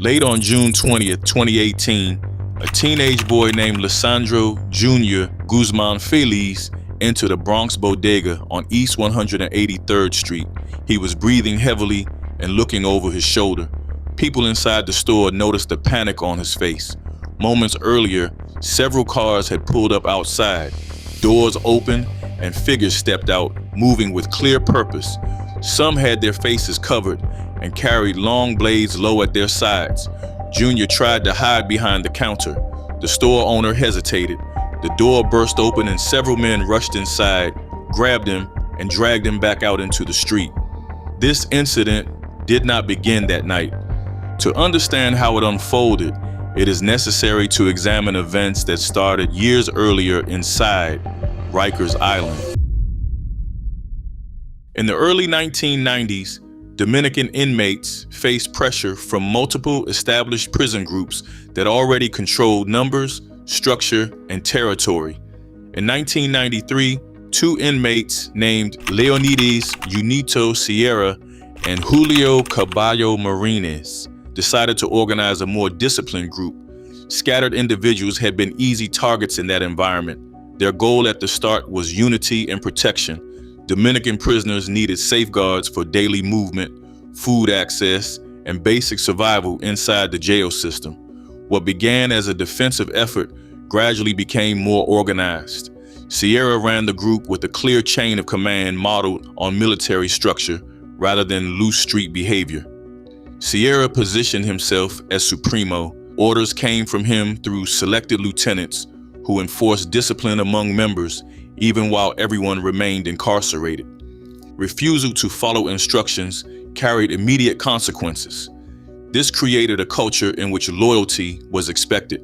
Late on June 20th, 2018, a teenage boy named Lesandro Jr. Guzman-Feliz entered a Bronx bodega on East 183rd Street. He was breathing heavily and looking over his shoulder. People inside the store noticed the panic on his face. Moments earlier, several cars had pulled up outside. Doors opened and figures stepped out, moving with clear purpose. Some had their faces covered and carried long blades low at their sides. Junior tried to hide behind the counter. The store owner hesitated. The door burst open and several men rushed inside, grabbed him, and dragged him back out into the street. This incident did not begin that night. To understand how it unfolded, it is necessary to examine events that started years earlier inside Rikers Island. In the early 1990s, Dominican inmates faced pressure from multiple established prison groups that already controlled numbers, structure, and territory. In 1993, two inmates named Leonidas Unito Sierra and Julio Caballo Marines decided to organize a more disciplined group. Scattered individuals had been easy targets in that environment. Their goal at the start was unity and protection. Dominican prisoners needed safeguards for daily movement, food access, and basic survival inside the jail system. What began as a defensive effort gradually became more organized. Sierra ran the group with a clear chain of command modeled on military structure rather than loose street behavior. Sierra positioned himself as Supremo. Orders came from him through selected lieutenants who enforced discipline among members even while everyone remained incarcerated. Refusal to follow instructions carried immediate consequences. This created a culture in which loyalty was expected.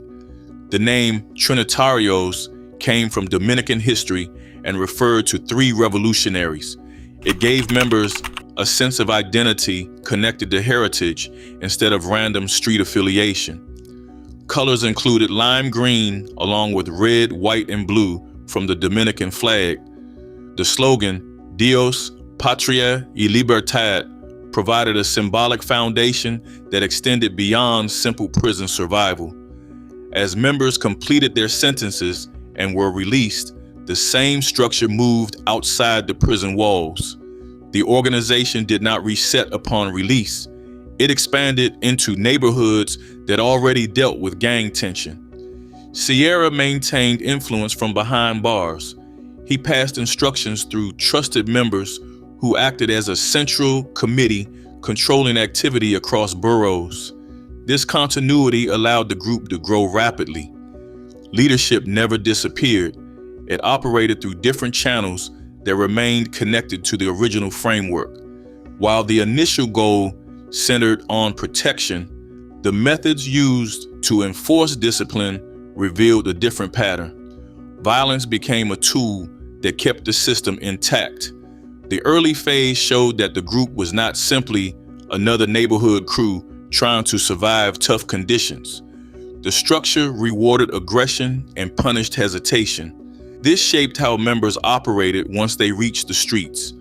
The name Trinitarios came from Dominican history and referred to three revolutionaries. It gave members a sense of identity connected to heritage instead of random street affiliation. Colors included lime green along with red, white, and blue from the Dominican flag. The slogan, Dios, Patria y Libertad, provided a symbolic foundation that extended beyond simple prison survival. As members completed their sentences and were released, the same structure moved outside the prison walls. The organization did not reset upon release. It expanded into neighborhoods that already dealt with gang tension. Sierra maintained influence from behind bars. He passed instructions through trusted members who acted as a central committee controlling activity across boroughs. This continuity allowed the group to grow rapidly. Leadership never disappeared. It operated through different channels that remained connected to the original framework. While the initial goal centered on protection, the methods used to enforce discipline revealed a different pattern. Violence became a tool that kept the system intact. The early phase showed that the group was not simply another neighborhood crew trying to survive tough conditions. The structure rewarded aggression and punished hesitation. This shaped how members operated once they reached the streets.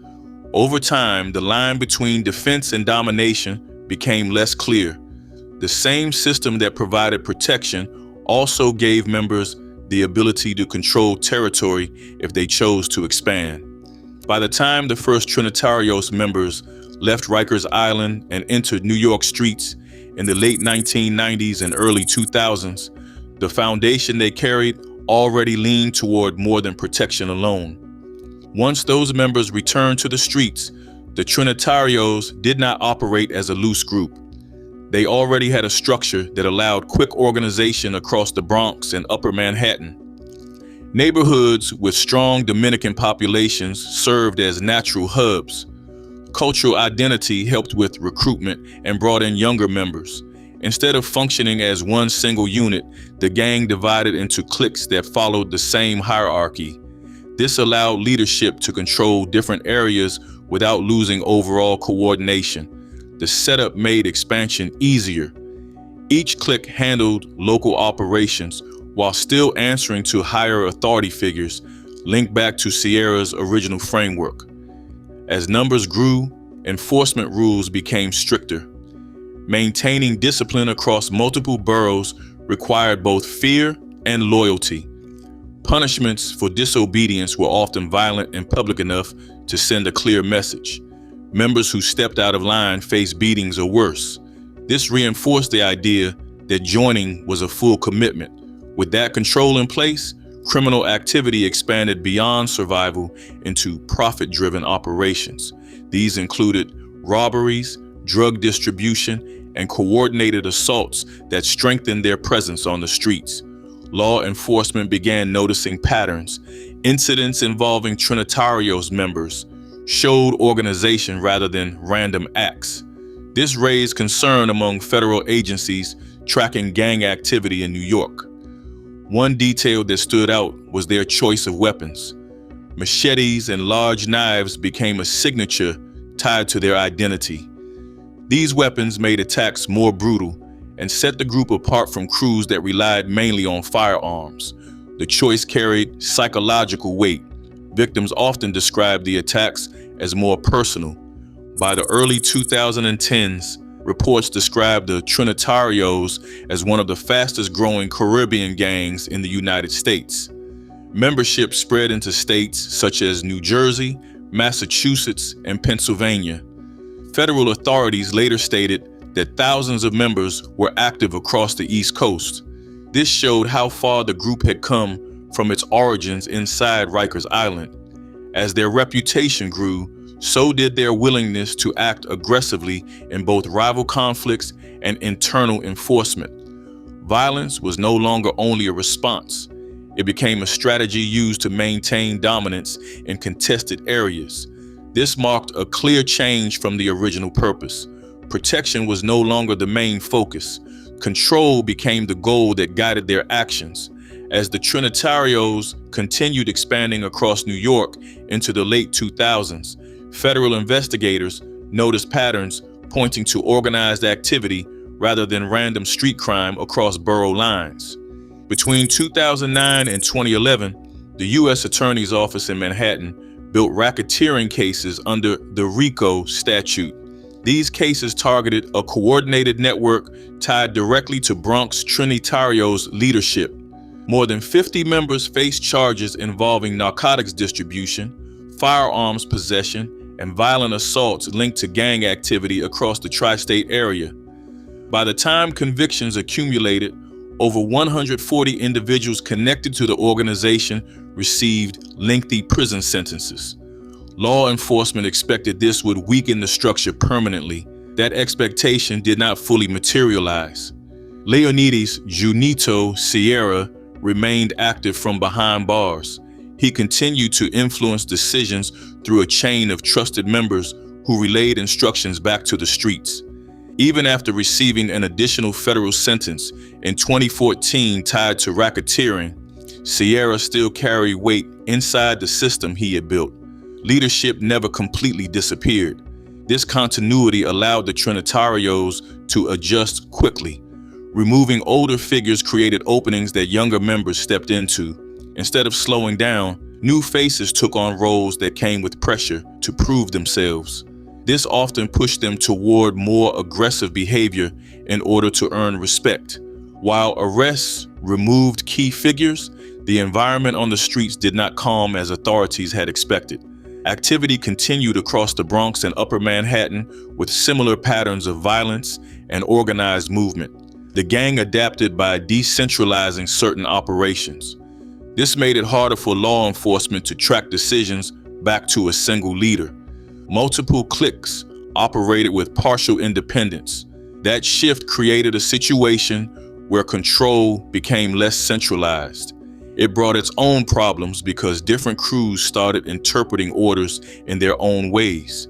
Over time, the line between defense and domination became less clear. The same system that provided protection also gave members the ability to control territory if they chose to expand. By the time the first Trinitarios members left Rikers Island and entered New York streets in the late 1990s and early 2000s, the foundation they carried already leaned toward more than protection alone. Once those members returned to the streets, the Trinitarios did not operate as a loose group. They already had a structure that allowed quick organization across the Bronx and Upper Manhattan. Neighborhoods with strong Dominican populations served as natural hubs. Cultural identity helped with recruitment and brought in younger members. Instead of functioning as one single unit, the gang divided into cliques that followed the same hierarchy. This allowed leadership to control different areas without losing overall coordination. The setup made expansion easier. Each clique handled local operations while still answering to higher authority figures linked back to Sierra's original framework. As numbers grew, enforcement rules became stricter. Maintaining discipline across multiple boroughs required both fear and loyalty. Punishments for disobedience were often violent and public enough to send a clear message. Members who stepped out of line faced beatings or worse. This reinforced the idea that joining was a full commitment. With that control in place, criminal activity expanded beyond survival into profit-driven operations. These included robberies, drug distribution, and coordinated assaults that strengthened their presence on the streets. Law enforcement began noticing patterns. Incidents involving Trinitarios members showed organization rather than random acts. This raised concern among federal agencies tracking gang activity in New York. One detail that stood out was their choice of weapons. Machetes and large knives became a signature tied to their identity. These weapons made attacks more brutal and set the group apart from crews that relied mainly on firearms. The choice carried psychological weight. Victims often described the attacks as more personal. By the early 2010s, reports described the Trinitarios as one of the fastest growing Caribbean gangs in the United States. Membership spread into states such as New Jersey, Massachusetts, and Pennsylvania. Federal authorities later stated that thousands of members were active across the East Coast. This showed how far the group had come from its origins inside Rikers Island. As their reputation grew, so did their willingness to act aggressively in both rival conflicts and internal enforcement. Violence was no longer only a response. It became a strategy used to maintain dominance in contested areas. This marked a clear change from the original purpose. Protection was no longer the main focus. Control became the goal that guided their actions. As the Trinitarios continued expanding across New York into the late 2000s, federal investigators noticed patterns pointing to organized activity rather than random street crime across borough lines. Between 2009 and 2011, the U.S. Attorney's Office in Manhattan built racketeering cases under the RICO statute. These cases targeted a coordinated network tied directly to Bronx Trinitarios leadership. More than 50 members faced charges involving narcotics distribution, firearms possession, and violent assaults linked to gang activity across the tri-state area. By the time convictions accumulated, over 140 individuals connected to the organization received lengthy prison sentences. Law enforcement expected this would weaken the structure permanently. That expectation did not fully materialize. Leonidas Junito Sierra remained active from behind bars. He continued to influence decisions through a chain of trusted members who relayed instructions back to the streets. Even after receiving an additional federal sentence in 2014 tied to racketeering, Sierra still carried weight inside the system he had built. Leadership never completely disappeared. This continuity allowed the Trinitarios to adjust quickly. Removing older figures created openings that younger members stepped into. Instead of slowing down, new faces took on roles that came with pressure to prove themselves. This often pushed them toward more aggressive behavior in order to earn respect. While arrests removed key figures, the environment on the streets did not calm as authorities had expected. Activity continued across the Bronx and Upper Manhattan with similar patterns of violence and organized movement. The gang adapted by decentralizing certain operations. This made it harder for law enforcement to track decisions back to a single leader. Multiple cliques operated with partial independence. That shift created a situation where control became less centralized. It brought its own problems because different crews started interpreting orders in their own ways.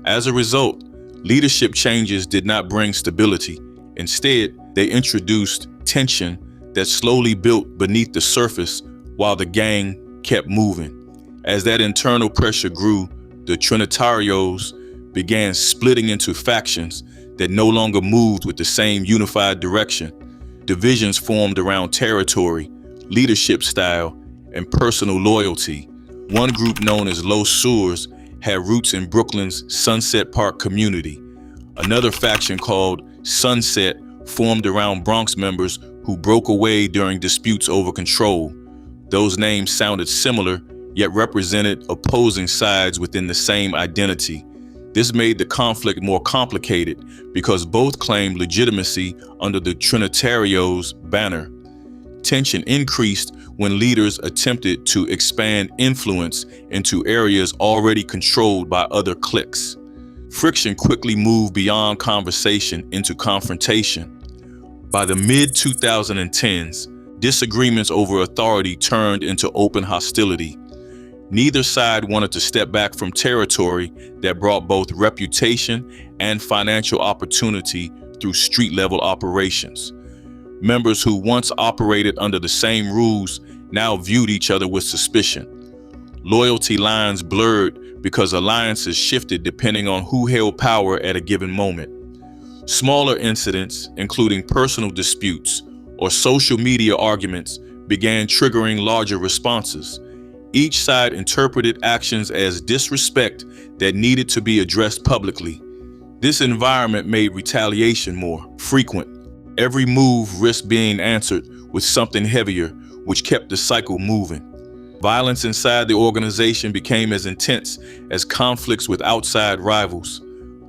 As a result, leadership changes did not bring stability. Instead, they introduced tension that slowly built beneath the surface while the gang kept moving. As that internal pressure grew, the Trinitarios began splitting into factions that no longer moved with the same unified direction. Divisions formed around territory, leadership style, and personal loyalty. One group known as Los Sures had roots in Brooklyn's Sunset Park community. Another faction called Sunset formed around Bronx members who broke away during disputes over control. Those names sounded similar, yet represented opposing sides within the same identity. This made the conflict more complicated because both claimed legitimacy under the Trinitarios banner. Tension increased when leaders attempted to expand influence into areas already controlled by other cliques. Friction quickly moved beyond conversation into confrontation. By the mid-2010s, disagreements over authority turned into open hostility. Neither side wanted to step back from territory that brought both reputation and financial opportunity through street-level operations. Members who once operated under the same rules now viewed each other with suspicion. Loyalty lines blurred because alliances shifted depending on who held power at a given moment. Smaller incidents, including personal disputes or social media arguments, began triggering larger responses. Each side interpreted actions as disrespect that needed to be addressed publicly. This environment made retaliation more frequent. Every move risked being answered with something heavier, which kept the cycle moving. Violence inside the organization became as intense as conflicts with outside rivals.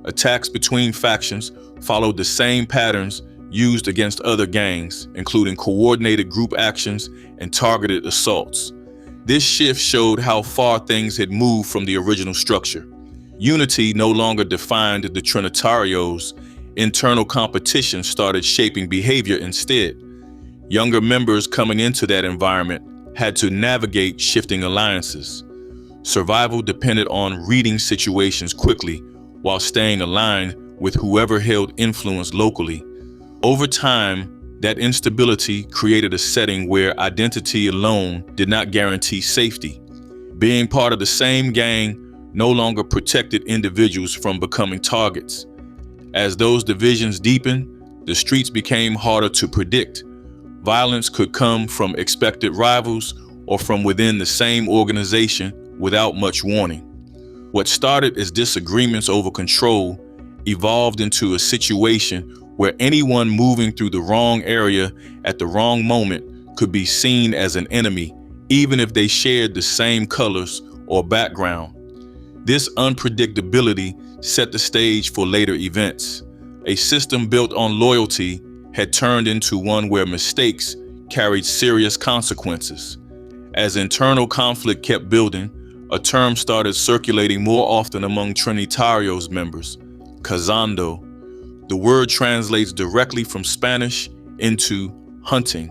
Attacks between factions followed the same patterns used against other gangs, including coordinated group actions and targeted assaults. This shift showed how far things had moved from the original structure. Unity no longer defined the Trinitarios. Internal competition started shaping behavior instead. Younger members coming into that environment had to navigate shifting alliances. Survival depended on reading situations quickly while staying aligned with whoever held influence locally. Over time, that instability created a setting where identity alone did not guarantee safety. Being part of the same gang no longer protected individuals from becoming targets. As those divisions deepened, the streets became harder to predict. Violence could come from expected rivals or from within the same organization without much warning. What started as disagreements over control evolved into a situation where anyone moving through the wrong area at the wrong moment could be seen as an enemy, even if they shared the same colors or background. This unpredictability set the stage for later events. A system built on loyalty had turned into one where mistakes carried serious consequences. As internal conflict kept building, a term started circulating more often among Trinitarios members: Kazando. The word translates directly from Spanish into hunting.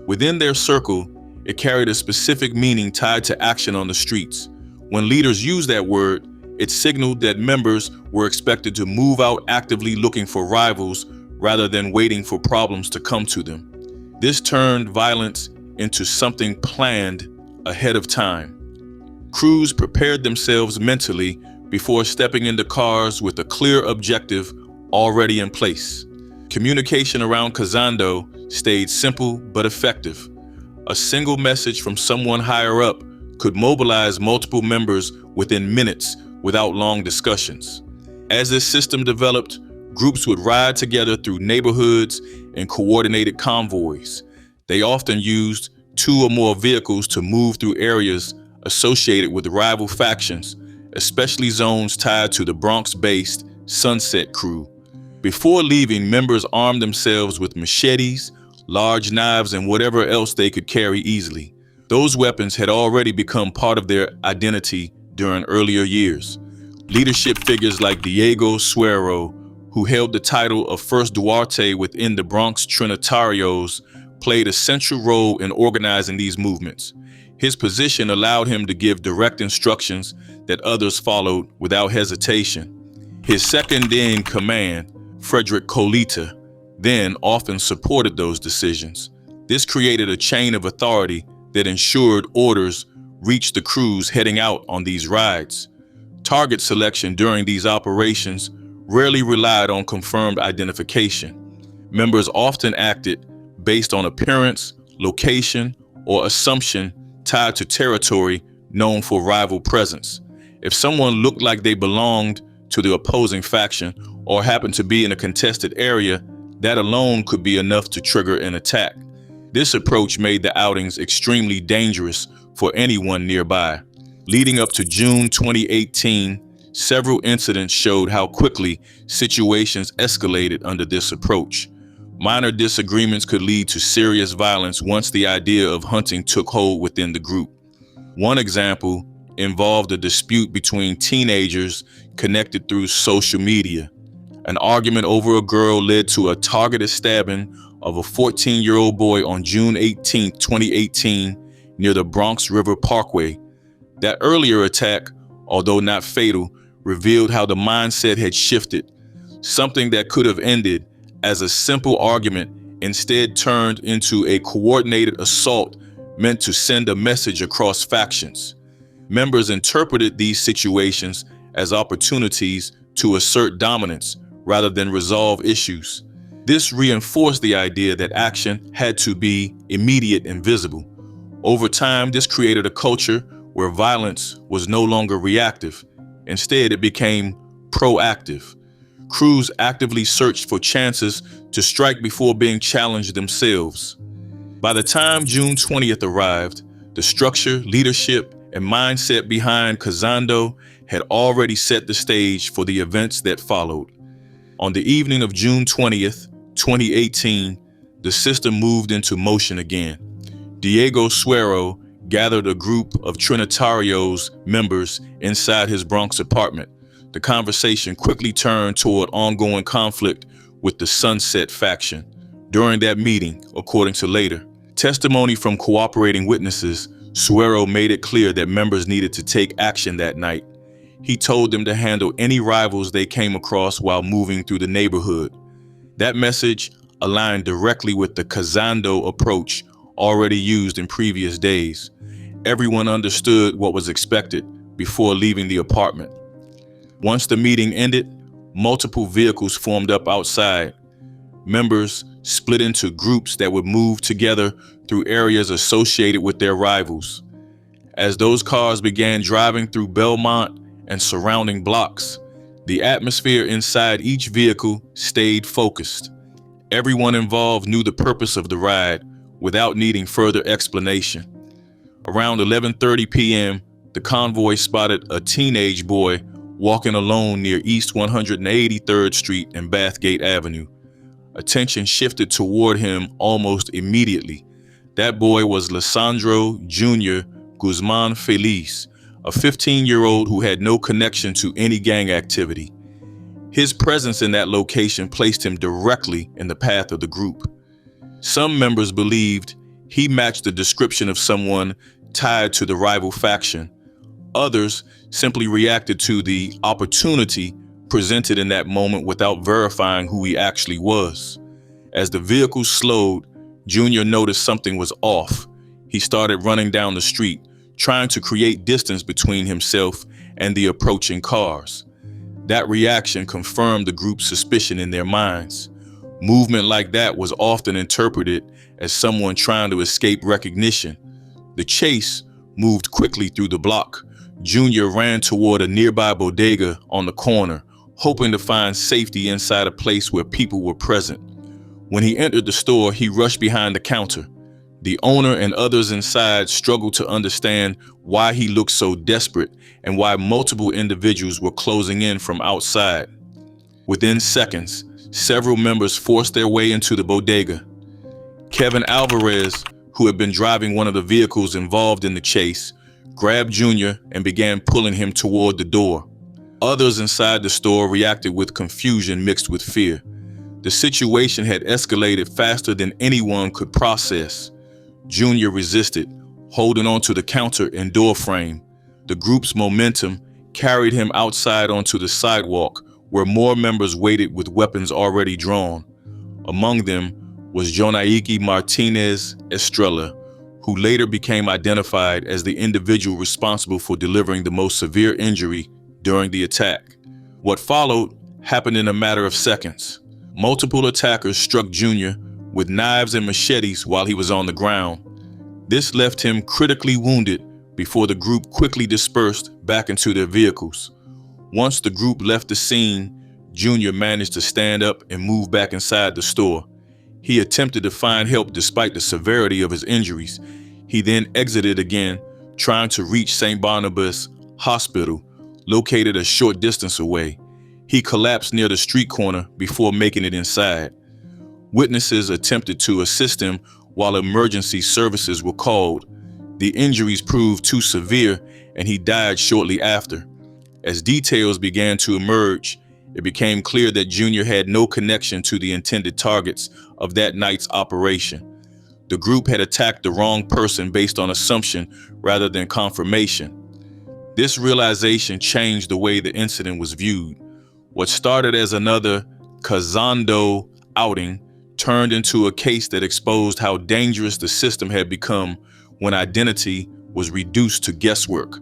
Within their circle, it carried a specific meaning tied to action on the streets. When leaders used that word, it signaled that members were expected to move out actively looking for rivals rather than waiting for problems to come to them. This turned violence into something planned ahead of time. Crews prepared themselves mentally before stepping into cars with a clear objective already in place. Communication around Kazando stayed simple but effective. A single message from someone higher up could mobilize multiple members within minutes without long discussions. As this system developed, groups would ride together through neighborhoods in coordinated convoys. They often used 2 or more vehicles to move through areas associated with rival factions, especially zones tied to the Bronx-based Sunset crew. Before leaving, members armed themselves with machetes, large knives, and whatever else they could carry easily. Those weapons had already become part of their identity during earlier years. Leadership figures like Diego Suero, who held the title of First Duarte within the Bronx Trinitarios, played a central role in organizing these movements. His position allowed him to give direct instructions that others followed without hesitation. His second-in-command, Frederick Colita, then often supported those decisions. This created a chain of authority that ensured orders reached the crews heading out on these rides. Target selection during these operations rarely relied on confirmed identification. Members often acted based on appearance, location, or assumption tied to territory known for rival presence. If someone looked like they belonged to the opposing faction or happened to be in a contested area, that alone could be enough to trigger an attack. This approach made the outings extremely dangerous for anyone nearby. Leading up to June 2018, several incidents showed how quickly situations escalated under this approach. Minor disagreements could lead to serious violence once the idea of hunting took hold within the group. One example involved a dispute between teenagers connected through social media. An argument over a girl led to a targeted stabbing of a 14-year-old boy on June 18, 2018, near the Bronx River Parkway. That earlier attack, although not fatal, revealed how the mindset had shifted. Something that could have ended as a simple argument instead turned into a coordinated assault meant to send a message across factions. Members interpreted these situations as opportunities to assert dominance rather than resolve issues. This reinforced the idea that action had to be immediate and visible. Over time, this created a culture where violence was no longer reactive. Instead, it became proactive. Crews actively searched for chances to strike before being challenged themselves. By the time June 20th arrived, the structure, leadership, and mindset behind Kazando had already set the stage for the events that followed. On the evening of June 20th, 2018, the system moved into motion again. Diego Suero gathered a group of Trinitarios members inside his Bronx apartment. The conversation quickly turned toward ongoing conflict with the Sunset faction. During that meeting, according to later testimony from cooperating witnesses, Suero made it clear that members needed to take action that night. He told them to handle any rivals they came across while moving through the neighborhood. That message aligned directly with the Kazando approach already used in previous days. Everyone understood what was expected before leaving the apartment. Once the meeting ended, multiple vehicles formed up outside. Members split into groups that would move together through areas associated with their rivals. As those cars began driving through Belmont and surrounding blocks, the atmosphere inside each vehicle stayed focused. Everyone involved knew the purpose of the ride without needing further explanation. Around 11:30 p.m., the convoy spotted a teenage boy walking alone near East 183rd Street and Bathgate Avenue. Attention shifted toward him almost immediately. That boy was Lesandro Jr. Guzman-Feliz, a 15-year-old who had no connection to any gang activity. His presence in that location placed him directly in the path of the group. Some members believed he matched the description of someone tied to the rival faction. Others simply reacted to the opportunity presented in that moment without verifying who he actually was. As the vehicle slowed, Junior noticed something was off. He started running down the street, trying to create distance between himself and the approaching cars. That reaction confirmed the group's suspicion in their minds. Movement like that was often interpreted as someone trying to escape recognition. The chase moved quickly through the block. Junior ran toward a nearby bodega on the corner, hoping to find safety inside a place where people were present. When he entered the store, he rushed behind the counter. The owner and others inside struggled to understand why he looked so desperate and why multiple individuals were closing in from outside. Within seconds, several members forced their way into the bodega. Kevin Alvarez, who had been driving one of the vehicles involved in the chase, grabbed Junior and began pulling him toward the door. Others inside the store reacted with confusion mixed with fear. The situation had escalated faster than anyone could process. Junior resisted, holding onto the counter and door frame. The group's momentum carried him outside onto the sidewalk, where more members waited with weapons already drawn. Among them was Jonaiki Martinez Estrella, who later became identified as the individual responsible for delivering the most severe injury during the attack. What followed happened in a matter of seconds. Multiple attackers struck Junior with knives and machetes while he was on the ground. This left him critically wounded before the group quickly dispersed back into their vehicles. Once the group left the scene, Junior managed to stand up and move back inside the store. He attempted to find help despite the severity of his injuries. He then exited again, trying to reach St. Barnabas Hospital, located a short distance away. He collapsed near the street corner before making it inside. Witnesses attempted to assist him while emergency services were called. The injuries proved too severe and he died shortly after. As details began to emerge, it became clear that Junior had no connection to the intended targets of that night's operation. The group had attacked the wrong person based on assumption rather than confirmation. This realization changed the way the incident was viewed. What started as another Kazando outing turned into a case that exposed how dangerous the system had become when identity was reduced to guesswork.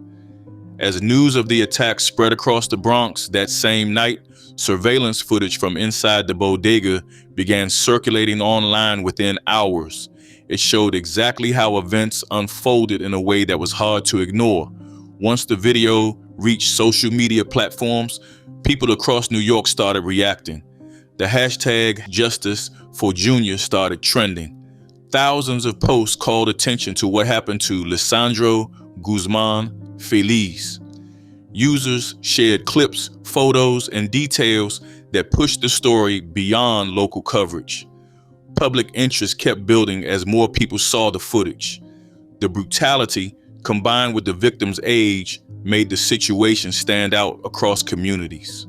As news of the attack spread across the Bronx that same night, surveillance footage from inside the bodega began circulating online within hours. It showed exactly how events unfolded in a way that was hard to ignore. Once the video reached social media platforms, people across New York started reacting. The hashtag Justice for Junior started trending. Thousands of posts called attention to what happened to Lesandro Guzman-Feliz. Users shared clips, photos, and details that pushed the story beyond local coverage. Public interest kept building as more people saw the footage. The brutality, combined with the victim's age, made the situation stand out across communities.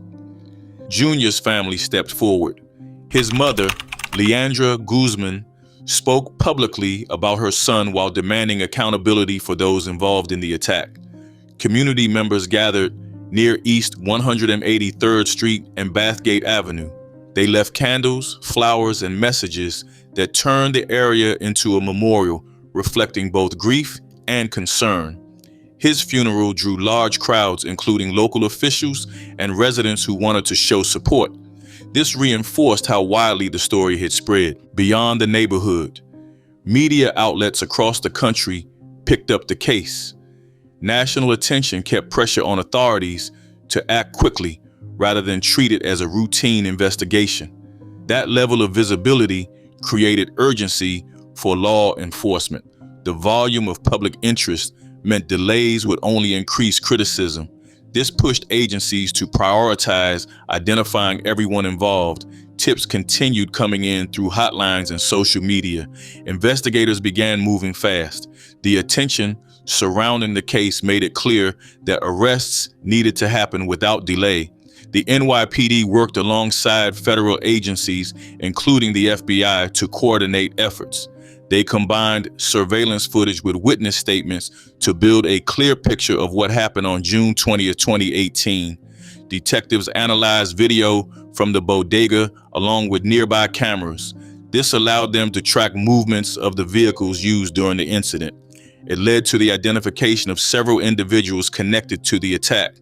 Junior's family stepped forward. His mother, Leandra Guzman, spoke publicly about her son while demanding accountability for those involved in the attack. Community members gathered near East 183rd Street and Bathgate Avenue. They left candles, flowers, and messages that turned the area into a memorial reflecting both grief and concern. His funeral drew large crowds, including local officials and residents who wanted to show support. This reinforced how widely the story had spread beyond the neighborhood. Media outlets across the country picked up the case. National attention kept pressure on authorities to act quickly rather than treat it as a routine investigation. That level of visibility created urgency for law enforcement. The volume of public interest meant delays would only increase criticism. This pushed agencies to prioritize identifying everyone involved. Tips continued coming in through hotlines and social media. Investigators began moving fast. The attention surrounding the case made it clear that arrests needed to happen without delay. The NYPD worked alongside federal agencies, including the FBI, to coordinate efforts. They combined surveillance footage with witness statements to build a clear picture of what happened on June 20th, 2018. Detectives analyzed video from the bodega along with nearby cameras. This allowed them to track movements of the vehicles used during the incident. It led to the identification of several individuals connected to the attack.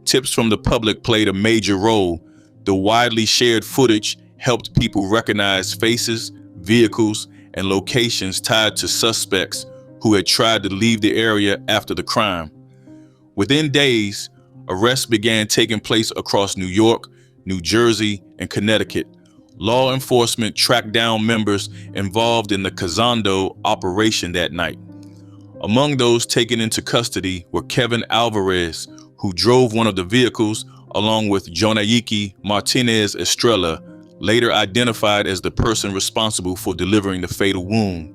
Tips from the public played a major role. The widely shared footage helped people recognize faces, vehicles, and locations tied to suspects who had tried to leave the area after the crime. Within days, arrests began taking place across New York, New Jersey, and Connecticut. Law enforcement tracked down members involved in the Kazando operation that night. Among those taken into custody were Kevin Alvarez, who drove one of the vehicles, along with Jonayiki Martinez Estrella, later identified as the person responsible for delivering the fatal wound.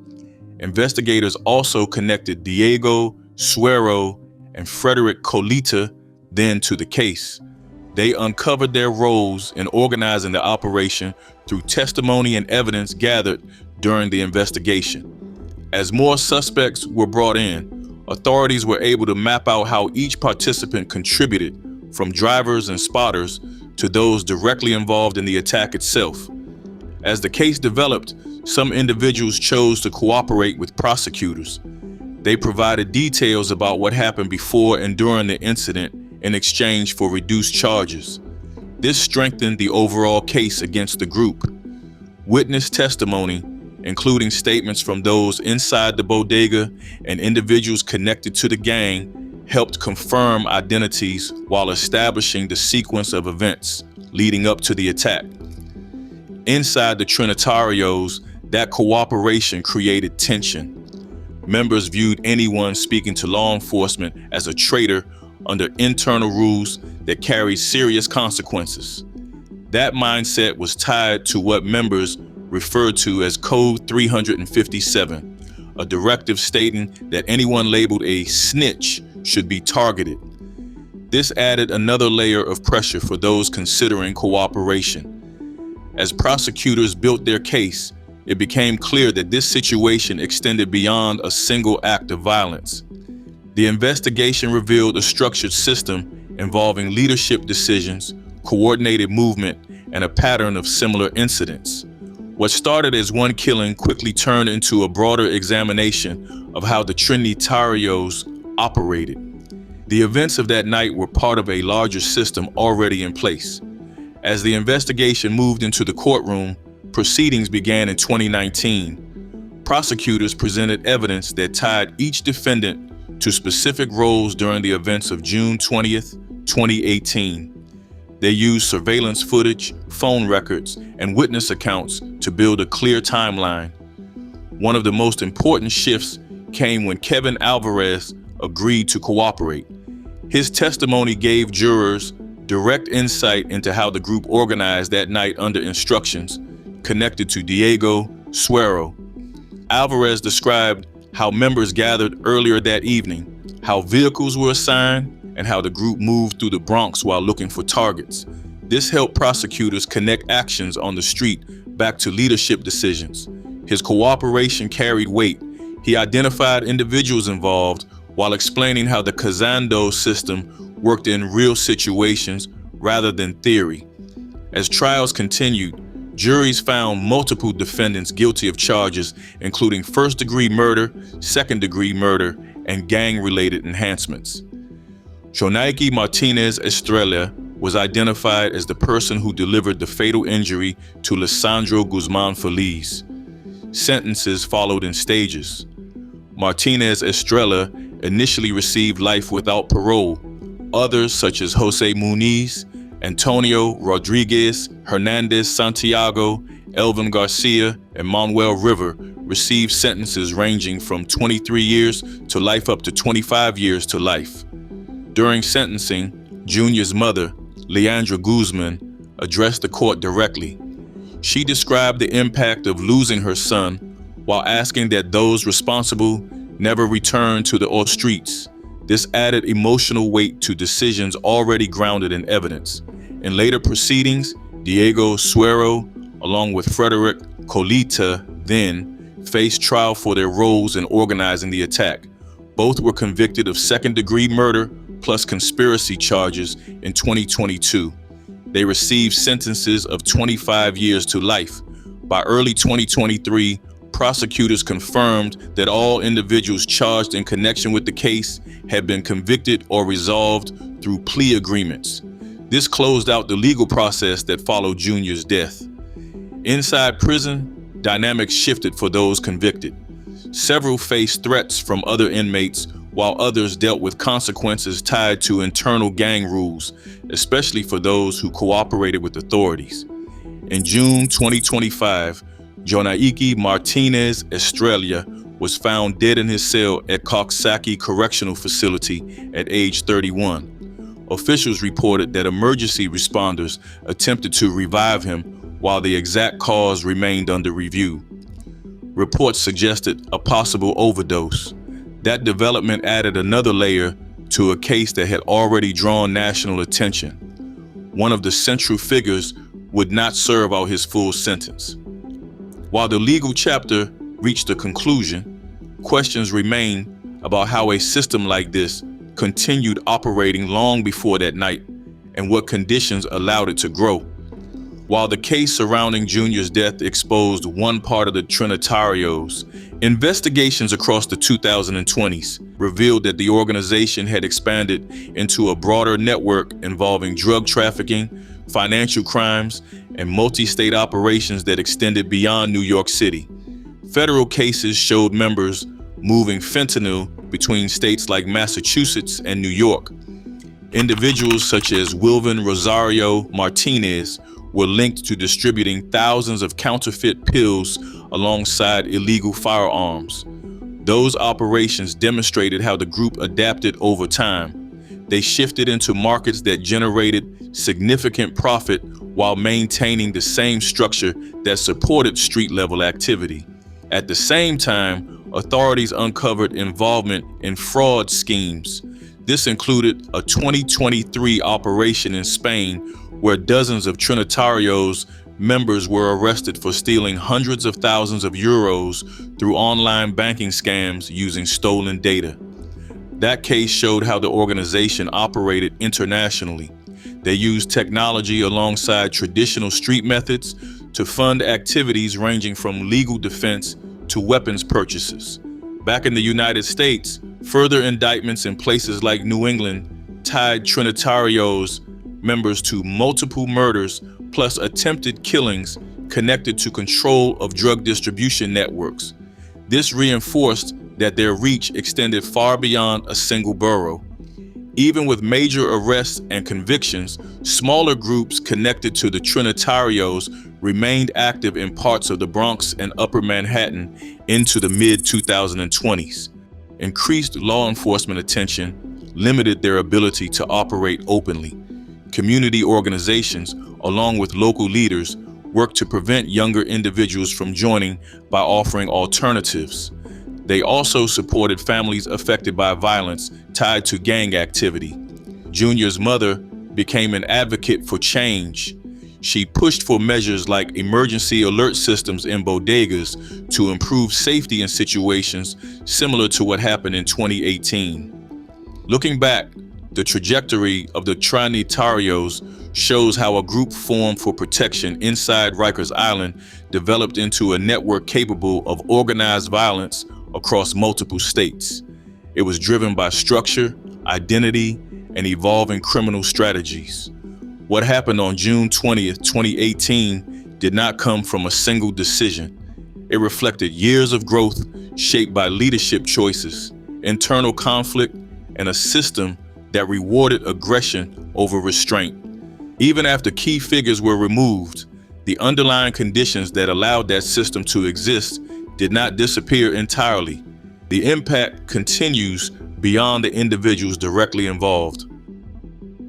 Investigators also connected Diego Suero and Frederick Colita then to the case. They uncovered their roles in organizing the operation through testimony and evidence gathered during the investigation. As more suspects were brought in, authorities were able to map out how each participant contributed, from drivers and spotters to those directly involved in the attack itself. As the case developed, some individuals chose to cooperate with prosecutors. They provided details about what happened before and during the incident in exchange for reduced charges. This strengthened the overall case against the group. Witness testimony, including statements from those inside the bodega and individuals connected to the gang, helped confirm identities while establishing the sequence of events leading up to the attack. Inside the Trinitarios, that cooperation created tension. Members viewed anyone speaking to law enforcement as a traitor under internal rules that carried serious consequences. That mindset was tied to what members referred to as Code 357, a directive stating that anyone labeled a snitch should be targeted. This added another layer of pressure for those considering cooperation. As prosecutors built their case, it became clear that this situation extended beyond a single act of violence. The investigation revealed a structured system involving leadership decisions, coordinated movement, and a pattern of similar incidents. What started as one killing quickly turned into a broader examination of how the Trinitarios operated. The events of that night were part of a larger system already in place. As the investigation moved into the courtroom, proceedings began in 2019. Prosecutors presented evidence that tied each defendant to specific roles during the events of June 20th, 2018. They used surveillance footage, phone records, and witness accounts to build a clear timeline. One of the most important shifts came when Kevin Alvarez agreed to cooperate. His testimony gave jurors direct insight into how the group organized that night under instructions connected to Diego Suero. Alvarez described how members gathered earlier that evening, how vehicles were assigned, and how the group moved through the Bronx while looking for targets. This helped prosecutors connect actions on the street back to leadership decisions. His cooperation carried weight. He identified individuals involved while explaining how the Kazando system worked in real situations rather than theory. As trials continued, juries found multiple defendants guilty of charges including first-degree murder, second-degree murder, and gang-related enhancements. Jonaiki Martinez Estrella was identified as the person who delivered the fatal injury to Lesandro Guzman-Feliz. Sentences followed in stages. Martinez Estrella initially received life without parole. Others, such as Jose Muniz, Antonio Rodriguez, Hernandez Santiago, Elvin Garcia, and Manuel River, received sentences ranging from 23 years to life up to 25 years to life. During sentencing, Junior's mother, Leandra Guzman, addressed the court directly. She described the impact of losing her son while asking that those responsible never return to the streets. This added emotional weight to decisions already grounded in evidence. In later proceedings, Diego Suero, along with Frederick Colita, then faced trial for their roles in organizing the attack. Both were convicted of second-degree murder plus conspiracy charges in 2022. They received sentences of 25 years to life. By early 2023, prosecutors confirmed that all individuals charged in connection with the case had been convicted or resolved through plea agreements. This closed out the legal process that followed Junior's death. Inside prison, dynamics shifted for those convicted. Several faced threats from other inmates, while others dealt with consequences tied to internal gang rules, especially for those who cooperated with authorities. In June 2025, Jonaiki Martinez Estrella was found dead in his cell at Coxsackie Correctional Facility at age 31. Officials reported that emergency responders attempted to revive him while the exact cause remained under review. Reports suggested a possible overdose. That development added another layer to a case that had already drawn national attention. One of the central figures would not serve out his full sentence. While the legal chapter reached a conclusion, questions remain about how a system like this continued operating long before that night and what conditions allowed it to grow. While the case surrounding Junior's death exposed one part of the Trinitarios, investigations across the 2020s revealed that the organization had expanded into a broader network involving drug trafficking, financial crimes, and multi-state operations that extended beyond New York City. Federal cases showed members moving fentanyl between states like Massachusetts and New York. Individuals such as Wilvin Rosario Martinez were linked to distributing thousands of counterfeit pills alongside illegal firearms. Those operations demonstrated how the group adapted over time. They shifted into markets that generated significant profit while maintaining the same structure that supported street-level activity. At the same time, authorities uncovered involvement in fraud schemes. This included a 2023 operation in Spain where dozens of Trinitarios members were arrested for stealing hundreds of thousands of euros through online banking scams using stolen data. That case showed how the organization operated internationally. They used technology alongside traditional street methods to fund activities ranging from legal defense to weapons purchases. Back in the United States, further indictments in places like New England tied Trinitarios members to multiple murders plus attempted killings connected to control of drug distribution networks. This reinforced that their reach extended far beyond a single borough. Even with major arrests and convictions, smaller groups connected to the Trinitarios remained active in parts of the Bronx and Upper Manhattan into the mid-2020s. Increased law enforcement attention limited their ability to operate openly. Community organizations, along with local leaders, worked to prevent younger individuals from joining by offering alternatives. They also supported families affected by violence tied to gang activity. Junior's mother became an advocate for change. She pushed for measures like emergency alert systems in bodegas to improve safety in situations similar to what happened in 2018. Looking back, the trajectory of the Trinitarios shows how a group formed for protection inside Rikers Island developed into a network capable of organized violence across multiple states. It was driven by structure, identity, and evolving criminal strategies. What happened on June 20th, 2018 did not come from a single decision. It reflected years of growth shaped by leadership choices, internal conflict, and a system that rewarded aggression over restraint. Even after key figures were removed, the underlying conditions that allowed that system to exist did not disappear entirely. The impact continues beyond the individuals directly involved.